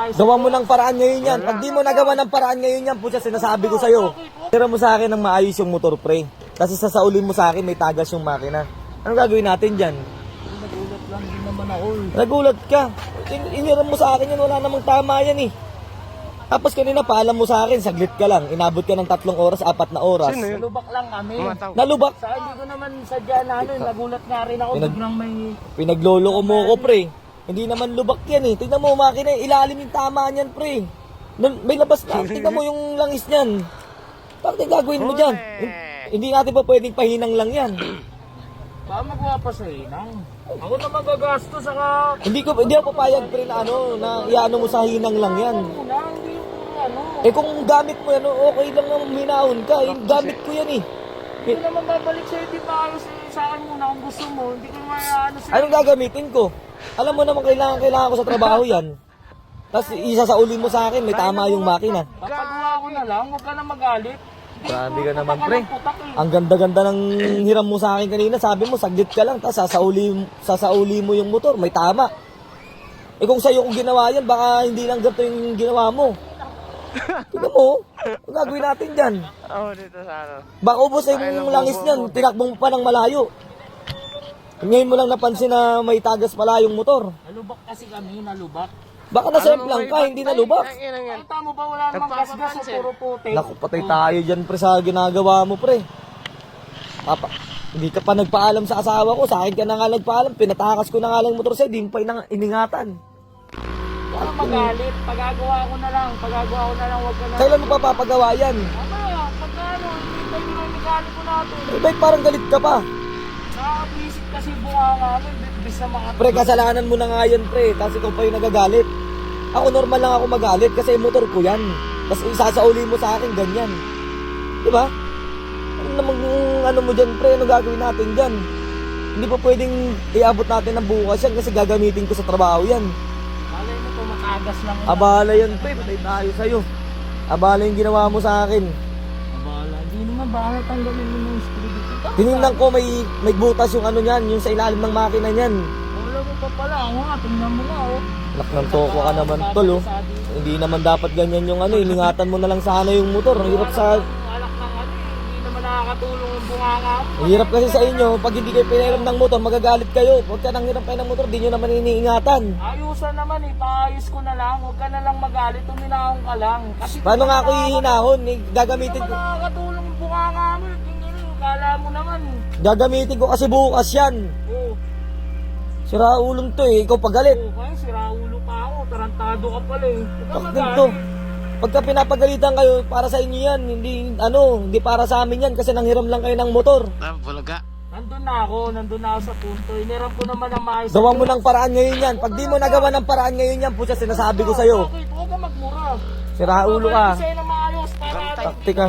maayos. Gawa mo ng paraan ngayon yan. Pag di mo nagawa ng paraan ngayon yan, pucha, sinasabi ko sa'yo. Tira mo sa akin ng maayos yung motor, pre. Kasi sasaulin mo sa akin, may tagas yung makina. Anong gagawin natin dyan? Nagulat lang din naman ako. Nagulat ka. Iniram mo sa akin yan, wala namang tama yan eh. Tapos kanina paalam mo sa akin, saglit ka lang. Inabot ka ng 3 oras, 4 na oras. Nalubak lang kami. Nalubak. Sa hindi ko naman sadya na ano, nagulat nga rin ako. Biglang may... Pinaglolo ko mo ko, pre. Hindi naman lubak yan eh. Tingnan mo, makina, ilalim yung tama niyan, pre. May labas na. Tingnan mo yung langis niyan. Bakit gagawin mo dyan? Hindi natin pa pwedeng pahinang lang yan. Baka magawa pa sa hinang. Ako na magagastos saka... Hindi ako papayag, pre, na ano, na iano mo sa hinang lang yan. Hindi yung ano. Eh kung gamit mo yan, okay lang naman hinahon ka. Eh, gamit ko yan eh. Hindi ko naman babalik sa'yo, di ba ayos sa akin muna kung gusto mo. Hindi ko naman ano sa'yo. Anong gagamitin ko? Alam mo naman kailangan ko sa trabaho yan. Tapos isasaulin mo sa akin, may tama yung makina. Papagawa ko na lang, huwag ka na magalit. Grabe ka naman, pre. Ang ganda-ganda ng hiram mo sa akin kanina. Sabi mo, saglit ka lang, tapos sasauli mo yung motor. May tama. Eh kung sa'yo kung ginawa yan, baka hindi lang ganito yung ginawa mo. Tignan mo, ang gagawin natin dyan. Oo, dito sa ano. Baka ubos na yung langis niyan, tinakbong pa ng malayo. Ngayon mo lang napansin na may tagas pala yung motor. Nalubak kasi kami, nalubak. Baka nasemplang ka, hindi nalubak. Kita mo ba wala namang gasgas o puro puti? Naku, patay tayo dyan, pre, sa ginagawa mo, pre. Hindi ka pa nagpaalam sa asawa ko, sa akin ka na nga nagpaalam, pinatakas ko na nga lang motor sa'yo, di mo pa iningatan. Huwag ka magalit, pagagawa ko na lang, huwag ka na. Kailan mo pa papagawa yan? Mamaya, pagkano, hindi tayo yung mekaniko natin. Eh, ba't parang galit ka pa? Nakakabisip kasi bunga namin, bis na mga... Pre, kasalanan mo na nga yan, pre, tapos ikaw pa yung nagagalit. Ako normal lang ako magalit kasi motor ko yan. Tapos isasauli mo sa akin, ganyan. Diba? Ano namang ano mo dyan, pre, ano gagawin natin dyan? Hindi pa pwedeng iabot natin ng bukas yan kasi gagamitin ko sa trabaho yan. Malay mo to, matagas lang. Abala yan, pre, patay tayo sa'yo. Abala yung ginawa mo sa akin. Abala, hindi naman, bakit tanggalin mo ng screw dito? Tinignan ko may butas yung ano niyan, yung sa ilalim ng makina niyan. Wala mo pa pala, ako nga, tingnan mo nga, oh. Anak ng toko ka naman, tol, oh. Hindi naman dapat ganyan yung ano, ilingatan mo na lang sana yung motor. Ang hirap sa... Alak ng ano eh, hindi naman nakakatulong yung bunganga mo. Ang hirap kasi sa inyo, pag hindi kayo pinahiram ng motor, magagalit kayo. Pag ka nang hiram kayo ng motor, di nyo naman iniingatan. Ayusan naman eh, paayos ko na lang, huwag ka na lang magalit, tuminahon ka lang. Kasi Paano nga ako hihinahon? Gagamitin hindi ko... naman nakakatulong yung bunganga mo, kala mo naman. Gagamitin ko kasi bukas yan. Oo, Sira ulong to eh, ikaw pagalit. kaya siraulo pa ako, tarantado ka pala eh. Huwag ka Bakit ganito? magalit. Pagka pinapagalitan kayo, para sa inyo yan, hindi para sa amin yan kasi nanghiram lang kayo ng motor. Bulaga. Nandun na ako sa punto. Iniram ko naman ang maayos. Gawa mo ng paraan ngayon yan. Pag di mo nagawa ng paraan ngayon yan, pucha, sinasabi ko sa'yo. Bakit? Huwag ka magmura. Sira ulo ka. Sa'yo na maayos para... Taktika.